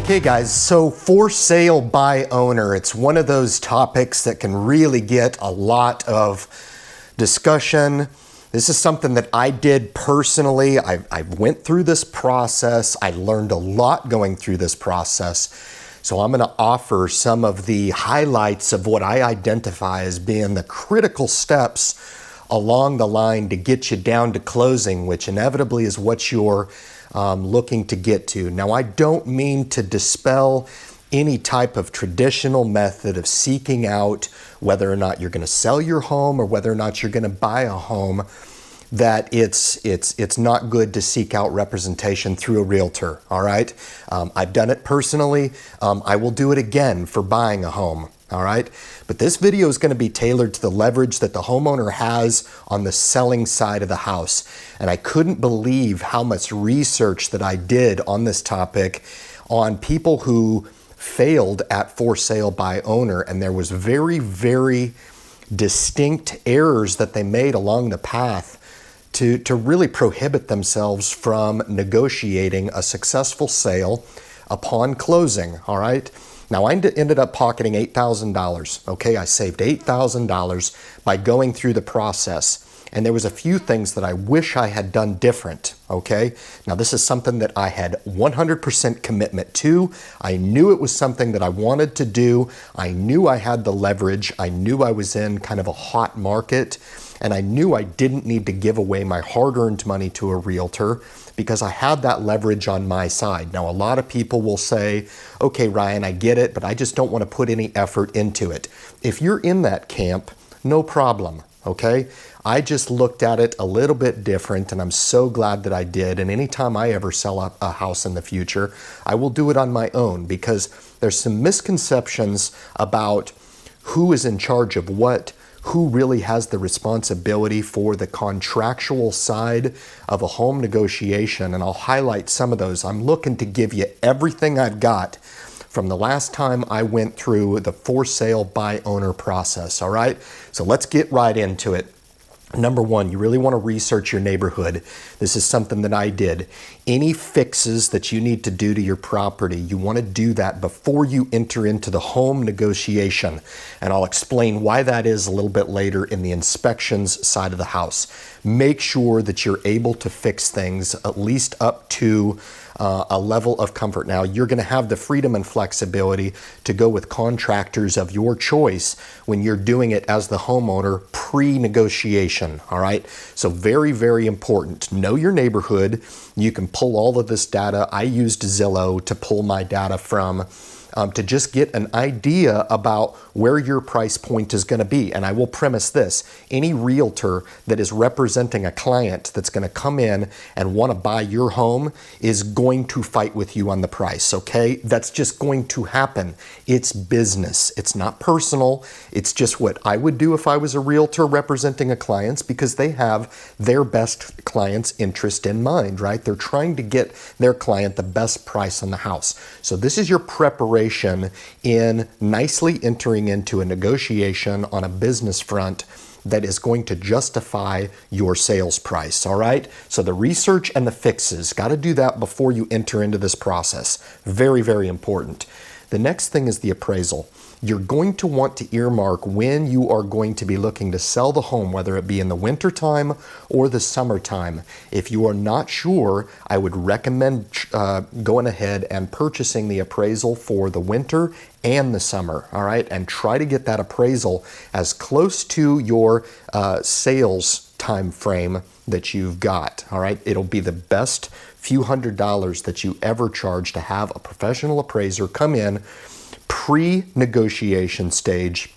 Okay guys, so for sale by owner, it's one of those topics that can really get a lot of discussion. This is something that I did personally. I went through this process. I learned a lot going through this process. So I'm going to offer some of the highlights of what I identify as being the critical steps along the line to get you down to closing, which inevitably is what you're looking to get to. Now, I don't mean to dispel any type of traditional method of seeking out whether or not you're going to sell your home or whether or not you're going to buy a home, that it's not good to seek out representation through a realtor, all right? I've done it personally. I will do it again for buying a home, all right? But this video is going to be tailored to the leverage that the homeowner has on the selling side of the house. And I couldn't believe how much research that I did on this topic on people who failed at for sale by owner. And there was very, very distinct errors that they made along the path to really prohibit themselves from negotiating a successful sale upon closing, all right? Now, I ended up pocketing $8,000, okay? I saved $8,000 by going through the process. And there was a few things that I wish I had done different, okay? Now, this is something that I had 100% commitment to. I knew it was something that I wanted to do. I knew I had the leverage. I knew I was in kind of a hot market. And I knew I didn't need to give away my hard-earned money to a realtor because I had that leverage on my side. Now, a lot of people will say, okay, Ryan, I get it, but I just don't want to put any effort into it. If you're in that camp, no problem, okay? I just looked at it a little bit different, and I'm so glad that I did. And anytime I ever sell a house in the future, I will do it on my own because there's some misconceptions about who is in charge of what, who really has the responsibility for the contractual side of a home negotiation, and I'll highlight some of those. I'm looking to give you everything I've got from the last time I went through the for sale by owner process, all right? So let's get right into it. Number one, you really want to research your neighborhood. This is something that I did. Any fixes that you need to do to your property, you want to do that before you enter into the home negotiation. And I'll explain why that is a little bit later in the inspections side of the house. Make sure that you're able to fix things at least up to a level of comfort. Now, you're going to have the freedom and flexibility to go with contractors of your choice when you're doing it as the homeowner pre-negotiation, all right? So very, very important. Know your neighborhood. You can pull all of this data. I used Zillow to pull my data from to just get an idea about where your price point is going to be. And I will premise this: any realtor that is representing a client that's going to come in and want to buy your home is going to fight with you on the price, okay? That's just going to happen. It's business. It's not personal. It's just what I would do if I was a realtor representing a client, because they have their best client's interest in mind, right? They're trying to get their client the best price on the house. So this is your preparation in nicely entering into a negotiation on a business front that is going to justify your sales price, all right? So the research and the fixes, got to do that before you enter into this process. Very, very important. The next thing is the appraisal. You're going to want to earmark when you are going to be looking to sell the home, whether it be in the winter time or the summertime. If you are not sure, I would recommend going ahead and purchasing the appraisal for the winter and the summer, all right? And try to get that appraisal as close to your sales time frame that you've got, all right? It'll be the best few $100s that you ever charge to have a professional appraiser come in pre-negotiation stage,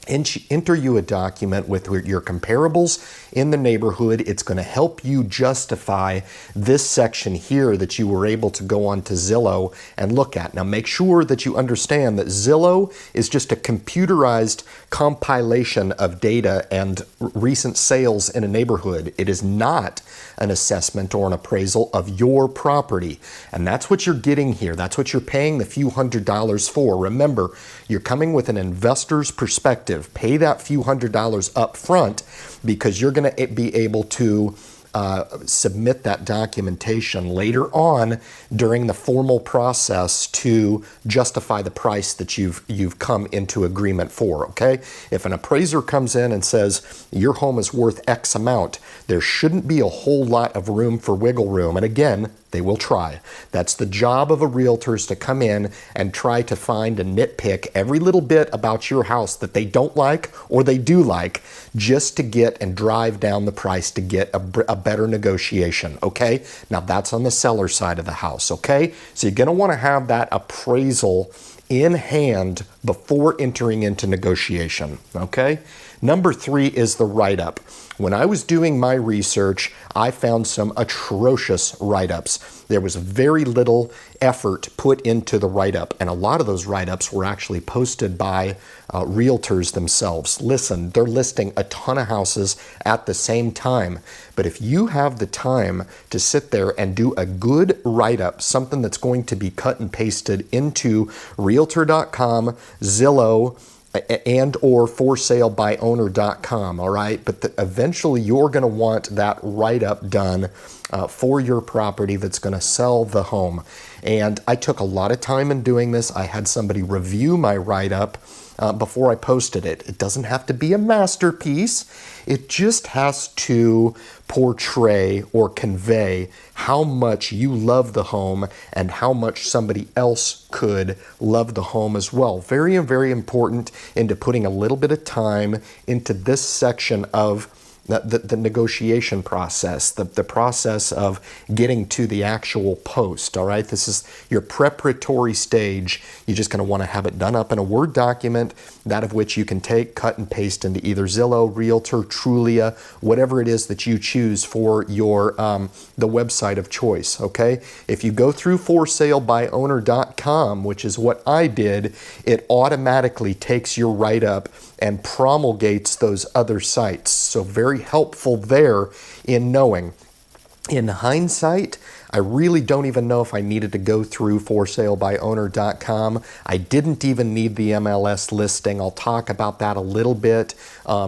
enter you a document with your comparables in the neighborhood. It's going to help you justify this section here that you were able to go on to Zillow and look at. Now, make sure that you understand that Zillow is just a computerized compilation of data and recent sales in a neighborhood. It is not an assessment or an appraisal of your property. And that's what you're getting here. That's what you're paying the few $100s for. Remember, you're coming with an investor's perspective. Pay that few $100s up front because you're going to be able to submit that documentation later on during the formal process to justify the price that you've come into agreement for, okay? If an appraiser comes in and says your home is worth X amount, there shouldn't be a whole lot of room for wiggle room. And again, they will try. That's the job of a realtor, is to come in and try to find and nitpick every little bit about your house that they don't like or they do like, just to get and drive down the price to get a better negotiation, okay? Now that's on the seller side of the house, okay? So you're gonna wanna have that appraisal in hand before entering into negotiation, okay? Number 3 is the write-up. When I was doing my research, I found some atrocious write-ups. There was very little effort put into the write-up, and a lot of those write-ups were actually posted by realtors themselves. Listen, they're listing a ton of houses at the same time, but if you have the time to sit there and do a good write-up, something that's going to be cut and pasted into realtor.com, Zillow, and or ForSaleByOwner.com, all right? But eventually you're going to want that write-up done for your property that's going to sell the home. And I took a lot of time in doing this. I had somebody review my write-up before I posted it. It doesn't have to be a masterpiece. It just has to portray or convey how much you love the home and how much somebody else could love the home as well. Very, very important into putting a little bit of time into this section of the negotiation process, the process of getting to the actual post, all right? This is your preparatory stage. You're just gonna wanna have it done up in a Word document, that of which you can take, cut and paste into either Zillow, Realtor, Trulia, whatever it is that you choose for your the website of choice, okay? If you go through ForSaleByOwner.com, which is what I did, it automatically takes your write-up and promulgates those other sites. So very helpful there in knowing. In hindsight, I really don't even know if I needed to go through ForSaleByOwner.com. I didn't even need the MLS listing. I'll talk about that a little bit,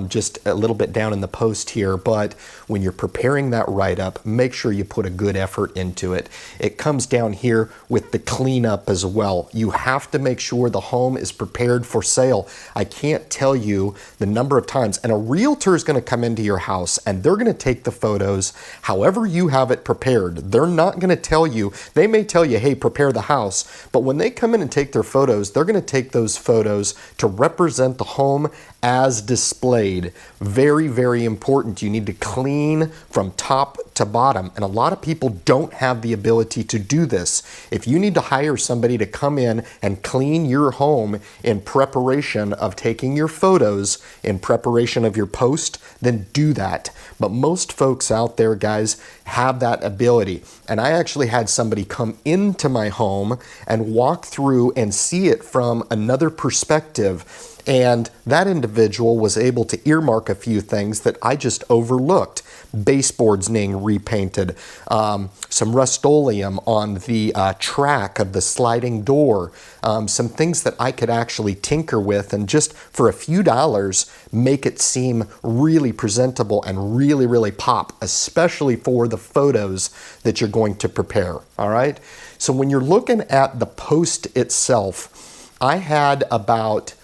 just a little bit down in the post here. But when you're preparing that write-up, make sure you put a good effort into it. It comes down here with the cleanup as well. You have to make sure the home is prepared for sale. I can't tell you the number of times, and a realtor is going to come into your house and they're going to take the photos however you have it prepared. They're not going to tell you, they may tell you, hey, prepare the house, but when they come in and take their photos, they're going to take those photos to represent the home as displayed. Very, very important. You need to clean from top to bottom, and a lot of people don't have the ability to do this. If you need to hire somebody to come in and clean your home in preparation of taking your photos, in preparation of your post, then do that. But most folks out there, guys, have that ability. And I actually had somebody come into my home and walk through and see it from another perspective. And that individual was able to earmark a few things that I just overlooked. Baseboards being repainted, some Rust-Oleum on the track of the sliding door, some things that I could actually tinker with and just for a few dollars make it seem really presentable and really, really pop, especially for the photos that you're going to prepare, all right? So when you're looking at the post itself, I had about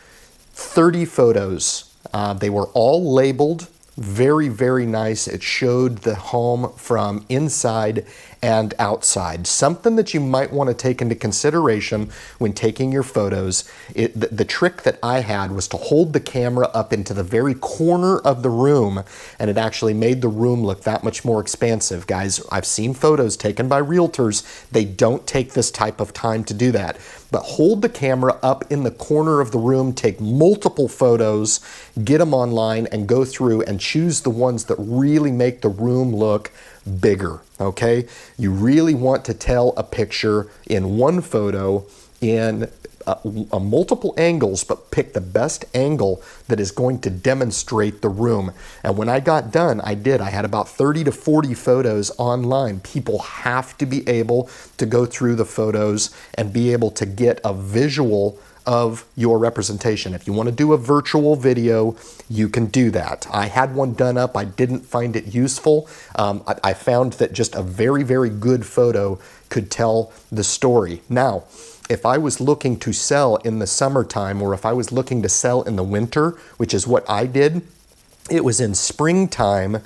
30 photos. They were all labeled. Very, very nice. It showed the home from inside and outside. Something that you might want to take into consideration when taking your photos. The trick that I had was to hold the camera up into the very corner of the room, and it actually made the room look that much more expansive. Guys, I've seen photos taken by realtors. They don't take this type of time to do that. But hold the camera up in the corner of the room, take multiple photos, get them online, and go through and choose the ones that really make the room look bigger, okay? You really want to tell a picture in one photo in multiple angles, but pick the best angle that is going to demonstrate the room. And when I got done, I had about 30 to 40 photos online. People have to be able to go through the photos and be able to get a visual of your representation. If you want to do a virtual video, you can do that. I had one done up. I didn't find it useful. I found that just a very, very good photo could tell the story. Now, if I was looking to sell in the summertime, or if I was looking to sell in the winter, which is what I did, it was in springtime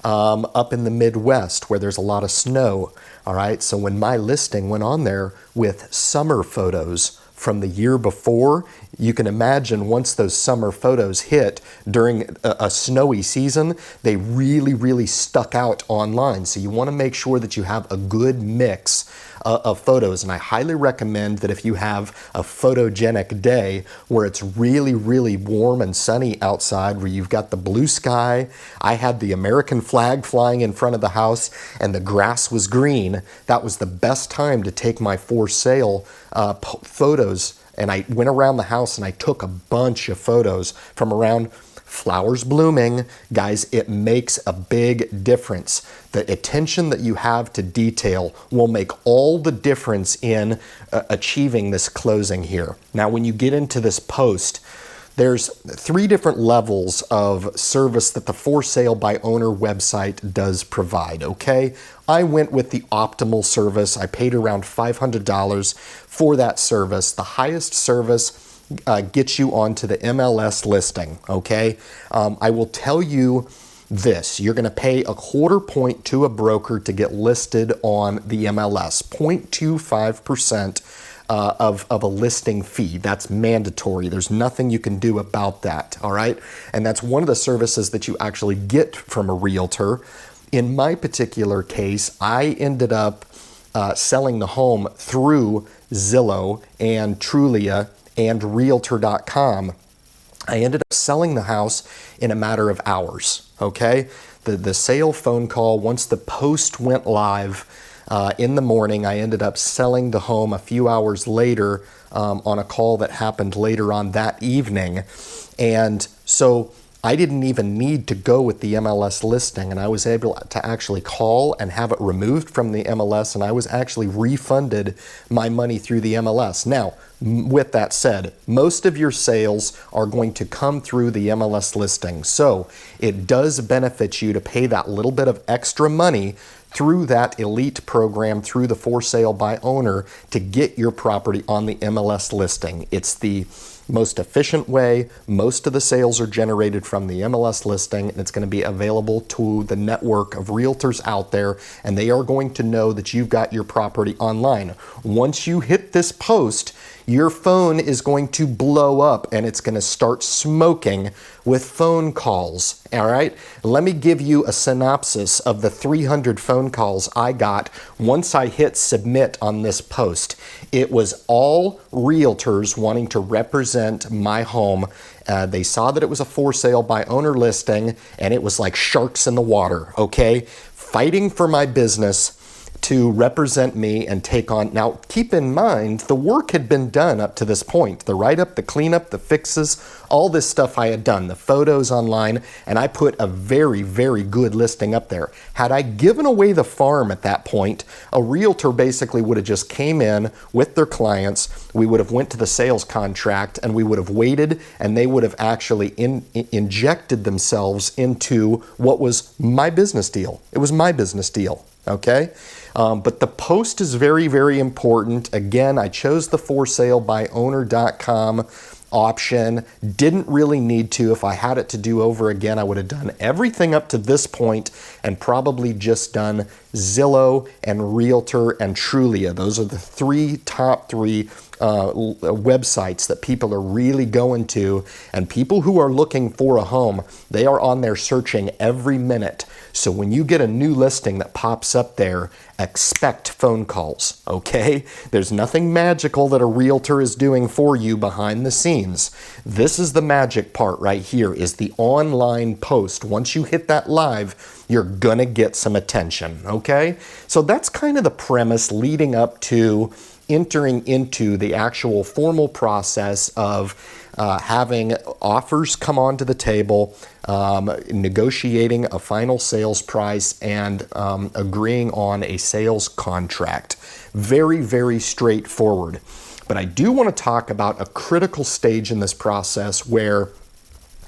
up in the Midwest where there's a lot of snow. All right, so when my listing went on there with summer photos from the year before, you can imagine once those summer photos hit during a snowy season, they really, really stuck out online. So you want to make sure that you have a good mix of photos. And I highly recommend that if you have a photogenic day where it's really, really warm and sunny outside, where you've got the blue sky, I had the American flag flying in front of the house and the grass was green, that was the best time to take my for sale photos. And I went around the house and I took a bunch of photos from around flowers blooming. Guys, it makes a big difference. The attention that you have to detail will make all the difference in achieving this closing here. Now, when you get into this post, there's 3 different levels of service that the For Sale by Owner website does provide, okay? I went with the optimal service. I paid around $500 for that service. The highest service gets you onto the MLS listing, okay? I will tell you this, you're gonna pay a 1/4 point to a broker to get listed on the MLS, 0.25% of a listing fee. That's mandatory. There's nothing you can do about that, all right? And that's one of the services that you actually get from a realtor. In my particular case, I ended up selling the home through Zillow and Trulia and realtor.com. I ended up selling the house in a matter of hours, okay? The sale phone call, once the post went live in the morning, I ended up selling the home a few hours later on a call that happened later on that evening. And so I didn't even need to go with the MLS listing, and I was able to actually call and have it removed from the MLS, and I was actually refunded my money through the MLS. Now, with that said, most of your sales are going to come through the MLS listing, so it does benefit you to pay that little bit of extra money through that elite program, through the For Sale by Owner, to get your property on the MLS listing. It's the most efficient way. Most of the sales are generated from the MLS listing, and it's going to be available to the network of realtors out there, and they are going to know that you've got your property online. Once you hit this post, your phone is going to blow up and it's going to start smoking with phone calls. All right, let me give you a synopsis of the 300 phone calls I got once I hit submit on this post. It was all realtors wanting to represent my home. They saw that it was a For Sale by Owner listing, and it was like sharks in the water, okay? Fighting for my business to represent me and take on. Now, keep in mind, the work had been done up to this point. The write-up, the cleanup, the fixes, all this stuff I had done, the photos online, and I put a very, very good listing up there. Had I given away the farm at that point, a realtor basically would have just came in with their clients, we would have went to the sales contract, and we would have waited, and they would have actually injected themselves into what was my business deal. It was my business deal, okay? But the post is very, very important. Again, I chose the ForSaleByOwner.com option. Didn't really need to. If I had it to do over again, I would have done everything up to this point and probably just done Zillow and Realtor and Trulia. Those are the top three websites that people are really going to, and people who are looking for a home, they are on there searching every minute. So when you get a new listing that pops up there, expect phone calls, okay? There's nothing magical that a realtor is doing for you behind the scenes. This is the magic part right here, is the online post. Once you hit that live, you're gonna get some attention, okay? So that's kind of the premise leading up to entering into the actual formal process of having offers come onto the table, negotiating a final sales price, and agreeing on a sales contract. Very, very straightforward. But I do want to talk about a critical stage in this process where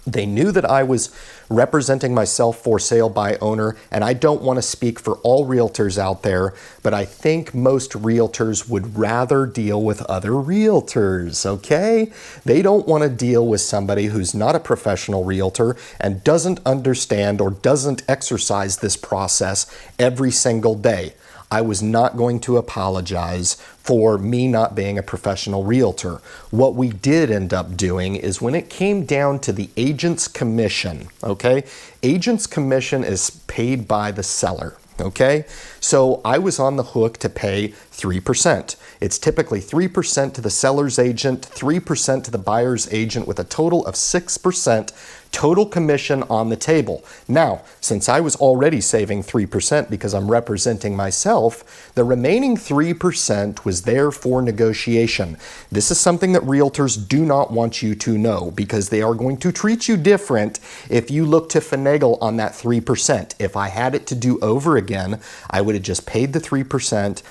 they knew that I was representing myself for sale by owner, and I don't want to speak for all realtors out there, but I think most realtors would rather deal with other realtors, okay? They don't want to deal with somebody who's not a professional realtor and doesn't understand or doesn't exercise this process every single day. I was not going to apologize for me not being a professional realtor. What we did end up doing is when it came down to the agent's commission, okay? Agent's commission is paid by the seller, okay? So I was on the hook to pay 3%. It's typically 3% to the seller's agent, 3% to the buyer's agent, with a total of 6% total commission on the table. Now, since I was already saving 3% because I'm representing myself, the remaining 3% was there for negotiation. This is something that realtors do not want you to know because they are going to treat you different if you look to finagle on that 3%. If I had it to do over again, I would have just paid the 3%,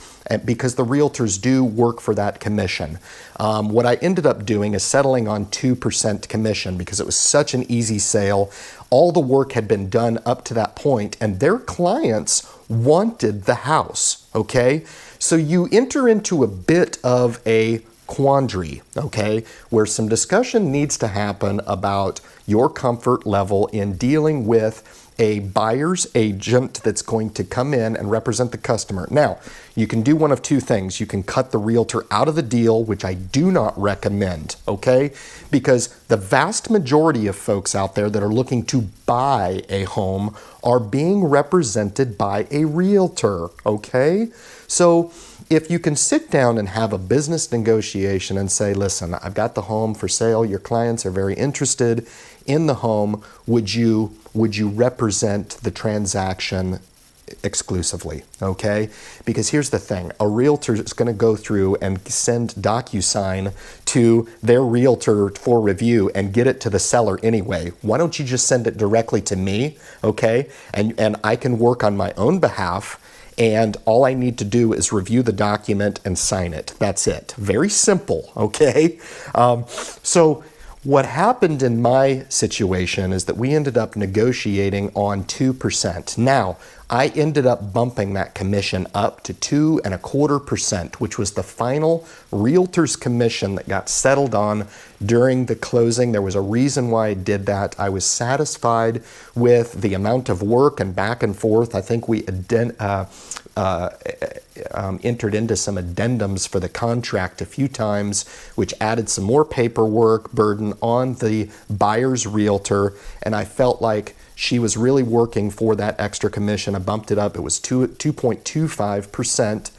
because the realtors do work for that commission. What I ended up doing is settling on 2% commission because it was such an easy sale. All the work had been done up to that point, and their clients wanted the house, okay? So you enter into a bit of a quandary, okay, where some discussion needs to happen about your comfort level in dealing with a buyer's agent that's going to come in and represent the customer. Now, you can do one of two things. You can cut the realtor out of the deal, which I do not recommend, okay? Because the vast majority of folks out there that are looking to buy a home are being represented by a realtor, okay? So if you can sit down and have a business negotiation and say, listen, I've got the home for sale, your clients are very interested in the home, would you represent the transaction exclusively, okay? Because here's the thing, a realtor is going to go through and send DocuSign to their realtor for review and get it to the seller anyway. Why don't you just send it directly to me, okay? And I can work on my own behalf, and all I need to do is review the document and sign it. That's it. Very simple, okay? So what happened in my situation is that we ended up negotiating on 2%. Now, I ended up bumping that commission up to 2.25%, which was the final realtor's commission that got settled on during the closing. There was a reason why I did that. I was satisfied with the amount of work and back and forth. I think we entered into some addendums for the contract a few times, which added some more paperwork burden on the buyer's realtor, and I felt like she was really working for that extra commission. I bumped it up. It was 2.25%.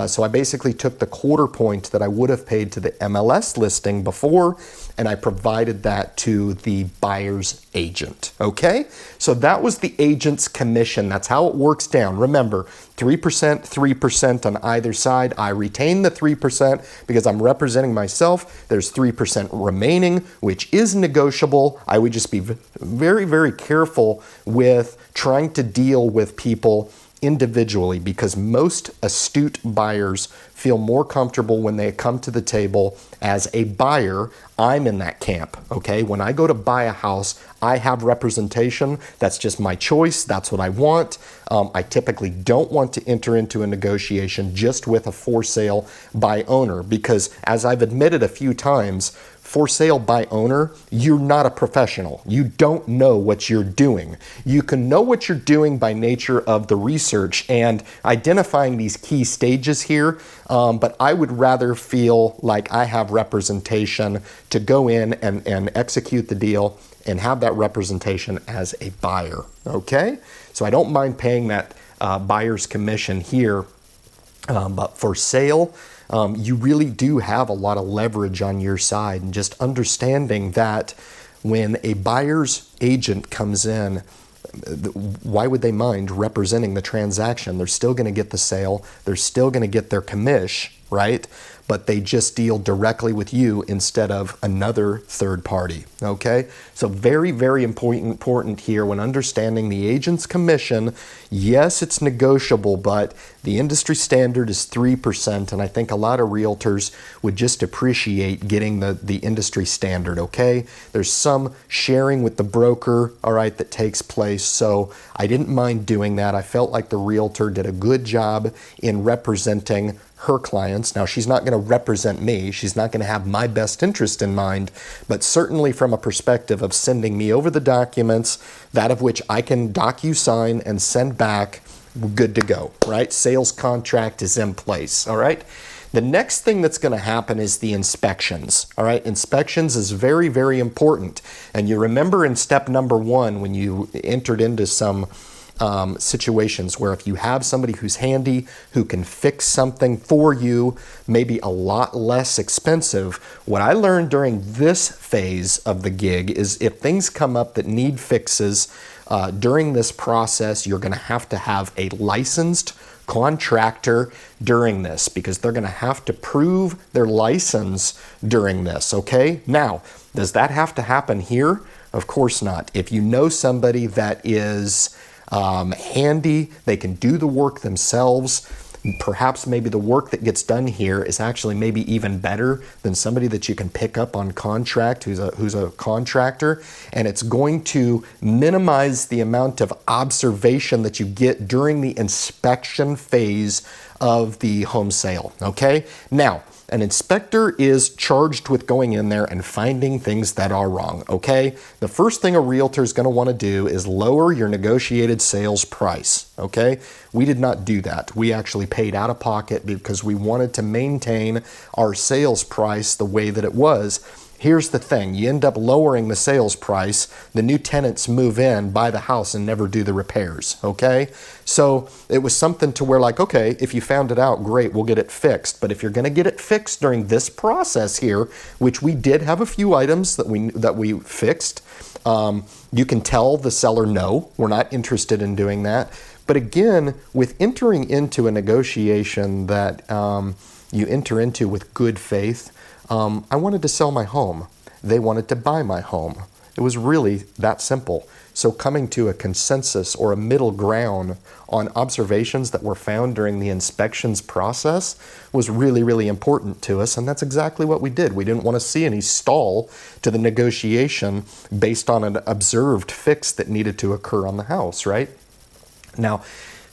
So I basically took the quarter point that I would have paid to the MLS listing before, and I provided that to the buyer's agent, okay? So that was the agent's commission. That's how it works down. Remember, 3%, 3% on either side. I retain the 3% because I'm representing myself. There's 3% remaining, which is negotiable. I would just be very, very careful with trying to deal with people individually, because most astute buyers feel more comfortable when they come to the table as a buyer. I'm in that camp, okay? When I go to buy a house, I have representation. That's just my choice. That's what I want. I typically don't want to enter into a negotiation just with a for sale by owner, because as I've admitted a few times, for sale by owner, you're not a professional. You don't know what you're doing. You can know what you're doing by nature of the research and identifying these key stages here, but I would rather feel like I have representation to go in and execute the deal and have that representation as a buyer, okay? So I don't mind paying that buyer's commission here, but for sale, you really do have a lot of leverage on your side, and just understanding that when a buyer's agent comes in, why would they mind representing the transaction? They're still going to get the sale. They're still going to get their commish, right? but they just deal directly with you instead of another third party, okay? So very, very important here when understanding the agent's commission. Yes, it's negotiable, but the industry standard is 3%, and I think a lot of realtors would just appreciate getting the industry standard, okay? There's some sharing with the broker, all right, that takes place, so I didn't mind doing that. I felt like the realtor did a good job in representing her clients. Now, she's not going to represent me. She's not going to have my best interest in mind, but certainly from a perspective of sending me over the documents, that of which I can docu-sign and send back, we're good to go, right? Sales contract is in place, all right? The next thing that's going to happen is the inspections, all right? Inspections is very, very important. And you remember in step number 1 when you entered into some situations where if you have somebody who's handy, who can fix something for you, maybe a lot less expensive, what I learned during this phase of the gig is if things come up that need fixes during this process, you're going to have a licensed contractor during this because they're going to have to prove their license during this, okay? Now, does that have to happen here? Of course not. If you know somebody that is handy, they can do the work themselves, perhaps maybe the work that gets done here is actually maybe even better than somebody that you can pick up on contract who's a contractor, and it's going to minimize the amount of observation that you get during the inspection phase of the home sale, okay? Now, an inspector is charged with going in there and finding things that are wrong, okay? The first thing a realtor is going to want to do is lower your negotiated sales price, okay? We did not do that. We actually paid out of pocket because we wanted to maintain our sales price the way that it was. Here's the thing, you end up lowering the sales price, the new tenants move in, buy the house, and never do the repairs, okay? So it was something to where like, okay, if you found it out, great, we'll get it fixed. But if you're gonna get it fixed during this process here, which we did have a few items that we fixed, you can tell the seller, no, we're not interested in doing that. But again, with entering into a negotiation that you enter into with good faith, I wanted to sell my home. They wanted to buy my home. It was really that simple. So coming to a consensus or a middle ground on observations that were found during the inspections process was really, really important to us, and that's exactly what we did. We didn't want to see any stall to the negotiation based on an observed fix that needed to occur on the house, right? Now,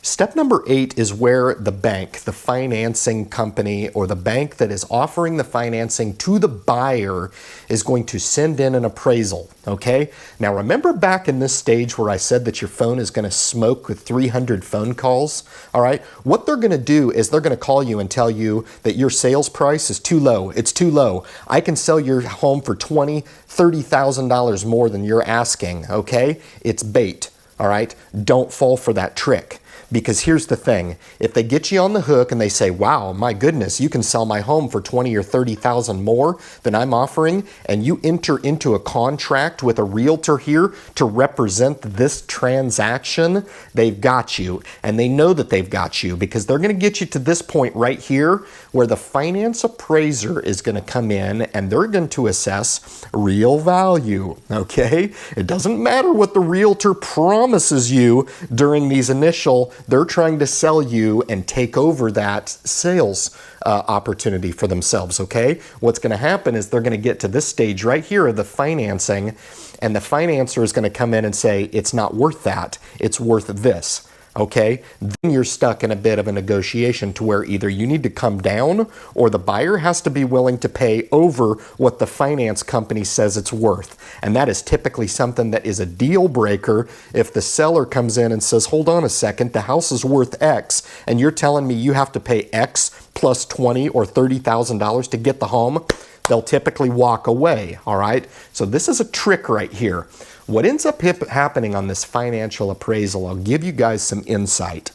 step number 8 is where the bank, the financing company, or the bank that is offering the financing to the buyer is going to send in an appraisal, okay? Now remember back in this stage where I said that your phone is going to smoke with 300 phone calls, all right? What they're going to do is they're going to call you and tell you that your sales price is too low. It's too low. I can sell your home for $20,000, $30,000 more than you're asking, okay? It's bait, all right? Don't fall for that trick. Because here's the thing, if they get you on the hook and they say, wow, my goodness, you can sell my home for 20 or 30,000 more than I'm offering, and you enter into a contract with a realtor here to represent this transaction, they've got you. And they know that they've got you because they're going to get you to this point right here where the finance appraiser is going to come in and they're going to assess real value, okay? It doesn't matter what the realtor promises you during these initial. They're trying to sell you and take over that sales opportunity for themselves, okay? What's going to happen is they're going to get to this stage right here of the financing, and the financer is going to come in and say, it's not worth that, it's worth this. Okay, then you're stuck in a bit of a negotiation to where either you need to come down or the buyer has to be willing to pay over what the finance company says it's worth. And that is typically something that is a deal breaker if the seller comes in and says, hold on a second, the house is worth X, and you're telling me you have to pay X plus $20,000 or $30,000 to get the home. They'll typically walk away, all right? So this is a trick right here. What ends up happening on this financial appraisal, I'll give you guys some insight.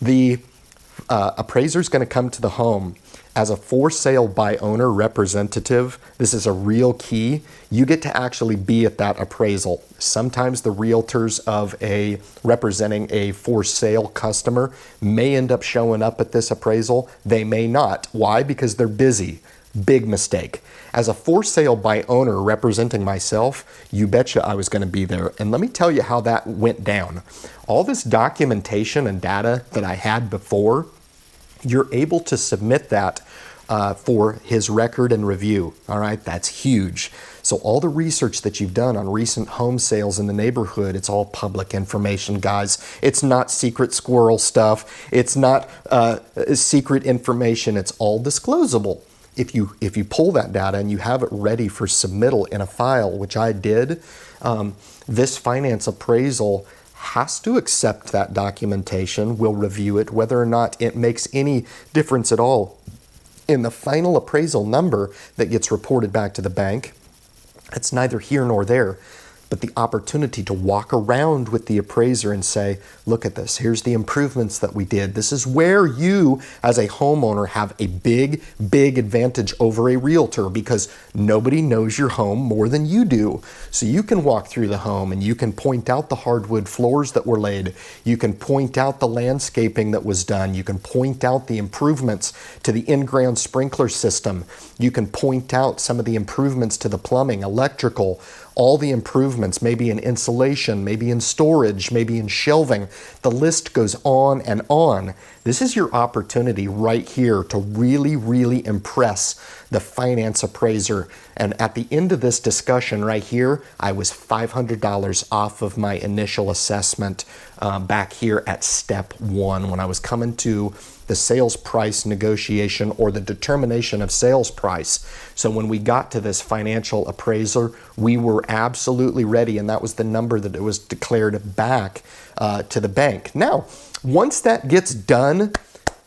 The appraiser is going to come to the home As a for sale by owner representative, this is a real key. You get to actually be at that appraisal. Sometimes the realtors of representing a for sale customer may end up showing up at this appraisal. They may not. Why? Because they're busy. Big mistake. As a for sale by owner representing myself, you betcha I was going to be there. And let me tell you how that went down. All this documentation and data that I had before, you're able to submit that for his record and review. All right, that's huge. So all the research that you've done on recent home sales in the neighborhood, it's all public information, guys. It's not secret squirrel stuff. It's not secret information. It's all disclosable. If you pull that data and you have it ready for submittal in a file, which I did, this finance appraisal has to accept that documentation. We'll review it, whether or not it makes any difference at all in the final appraisal number that gets reported back to the bank. It's neither here nor there, but the opportunity to walk around with the appraiser and say, look at this, here's the improvements that we did. This is where you, as a homeowner, have a big, big advantage over a realtor, because nobody knows your home more than you do. So you can walk through the home and you can point out the hardwood floors that were laid. You can point out the landscaping that was done. You can point out the improvements to the in-ground sprinkler system. You can point out some of the improvements to the plumbing, electrical, all the improvements, maybe in insulation, maybe in storage, maybe in shelving. The list goes on and on. This is your opportunity right here to really, really impress the finance appraiser. And at the end of this discussion right here, I was $500 off of my initial assessment back here at step 1 when I was coming to the sales price negotiation or the determination of sales price. So when we got to this financial appraiser, we were absolutely ready, and that was the number that it was declared back to the bank. Now, once that gets done,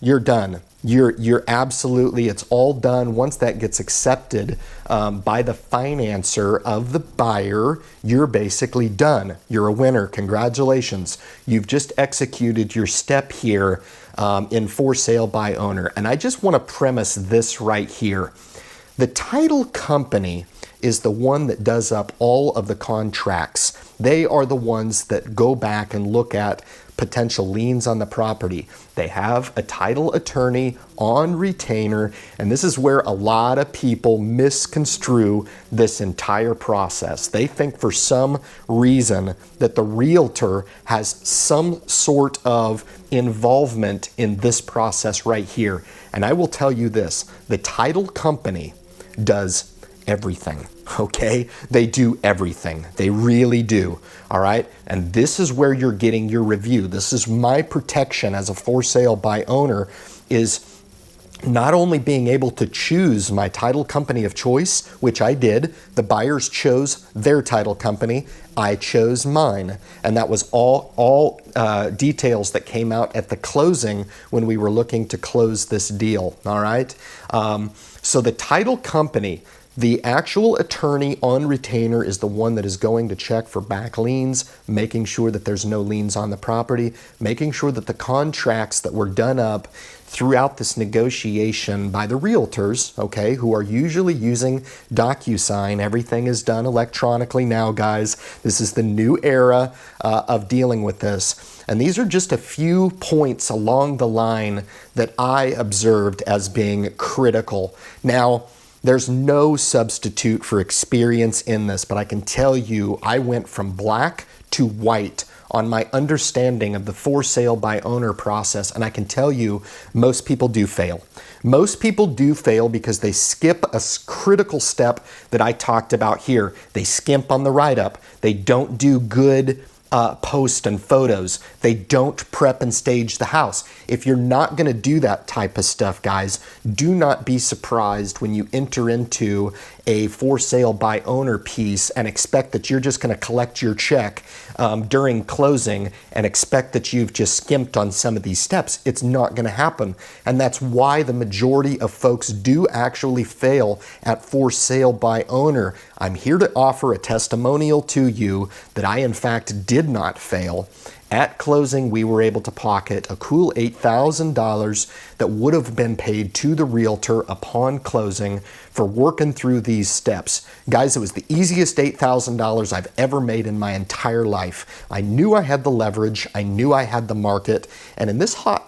you're done. You're absolutely, it's all done. Once that gets accepted by the financer of the buyer, you're basically done. You're a winner. Congratulations. You've just executed your step here in for sale by owner. And I just want to premise this right here. The title company is the one that does up all of the contracts. They are the ones that go back and look at potential liens on the property. They have a title attorney on retainer, and this is where a lot of people misconstrue this entire process. They think for some reason that the realtor has some sort of involvement in this process right here. And I will tell you this, the title company does everything, okay? They do everything. They really do, all right? And this is where you're getting your review. This is my protection as a for sale by owner, is not only being able to choose my title company of choice, which I did. The buyers chose their title company. I chose mine. And that was all details that came out at the closing when we were looking to close this deal, all right? So the title company, the actual attorney on retainer, is the one that is going to check for back liens, making sure that there's no liens on the property, making sure that the contracts that were done up throughout this negotiation by the realtors, okay, who are usually using DocuSign. Everything is done electronically now, guys. This is the new era of dealing with this. And these are just a few points along the line that I observed as being critical. Now, there's no substitute for experience in this, but I can tell you I went from black to white on my understanding of the for sale by owner process, and I can tell you most people do fail. Most people do fail because they skip a critical step that I talked about here. They skimp on the write-up. They don't do good post and photos. They don't prep and stage the house. If you're not going to do that type of stuff, guys, do not be surprised when you enter into a for sale by owner piece and expect that you're just going to collect your check during closing and expect that you've just skimped on some of these steps. It's not going to happen. And that's why the majority of folks do actually fail at for sale by owner. I'm here to offer a testimonial to you that I, in fact, did not fail. At closing, we were able to pocket a cool $8,000 that would have been paid to the realtor upon closing for working through these steps. Guys, it was the easiest $8,000 I've ever made in my entire life. I knew I had the leverage, I knew I had the market, and in this hot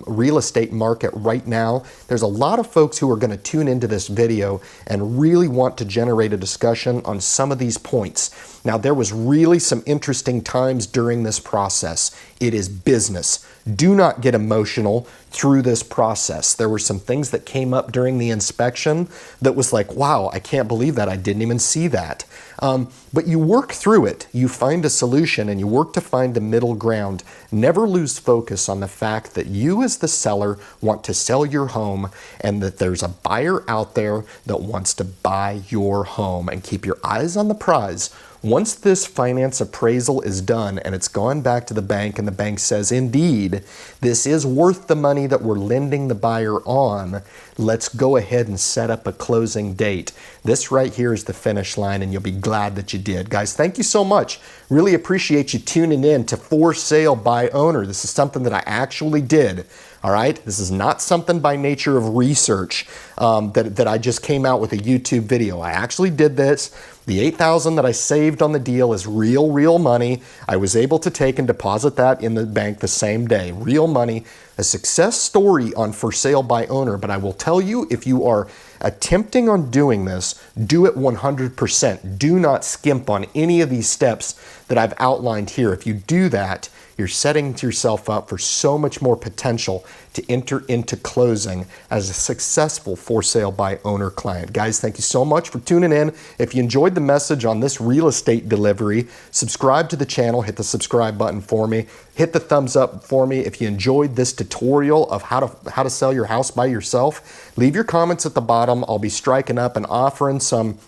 real estate market right now, there's a lot of folks who are going to tune into this video and really want to generate a discussion on some of these points. Now, there was really some interesting times during this process. It is business. Do not get emotional through this process. There were some things that came up during the inspection that was like, wow, I can't believe that. I didn't even see that. But you work through it. You find a solution and you work to find a middle ground. Never lose focus on the fact that you as the seller want to sell your home and that there's a buyer out there that wants to buy your home. And keep your eyes on the prize. Once this finance appraisal is done and it's gone back to the bank and the bank says, indeed, this is worth the money that we're lending the buyer on, let's go ahead and set up a closing date. This right here is the finish line and you'll be glad that you did. Guys, thank you so much. Really appreciate you tuning in to For Sale by Owner. This is something that I actually did. All right, this is not something by nature of research that I just came out with a YouTube video. I actually did this. The $8,000 that I saved on the deal is real money. I was able to take and deposit that in the bank the same day. Real money. A success story on For Sale by Owner, but I will tell you, if you are attempting on doing this, do it 100%. Do not skimp on any of these steps that I've outlined here. If you do that, you're setting yourself up for so much more potential to enter into closing as a successful For Sale by Owner client. Guys, thank you so much for tuning in. If you enjoyed the message on this real estate delivery, subscribe to the channel, hit the subscribe button for me, hit the thumbs up for me. If you enjoyed this tutorial of how to sell your house by yourself, leave your comments at the bottom. I'll be striking up and offering some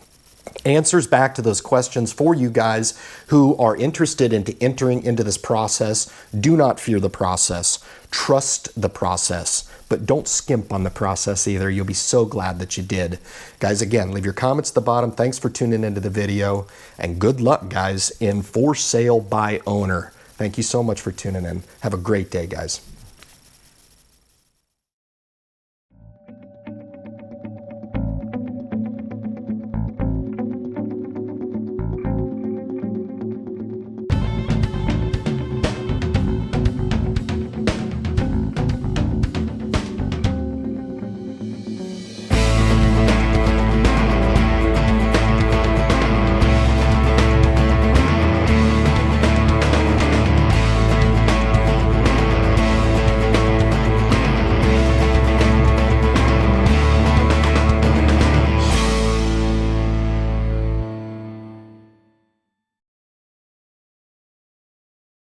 answers back to those questions for you guys who are interested in entering into this process. Do not fear the process. Trust the process, but don't skimp on the process either. You'll be so glad that you did. Guys, again, leave your comments at the bottom. Thanks for tuning into the video, and good luck, guys, in For Sale by Owner. Thank you so much for tuning in. Have a great day, guys.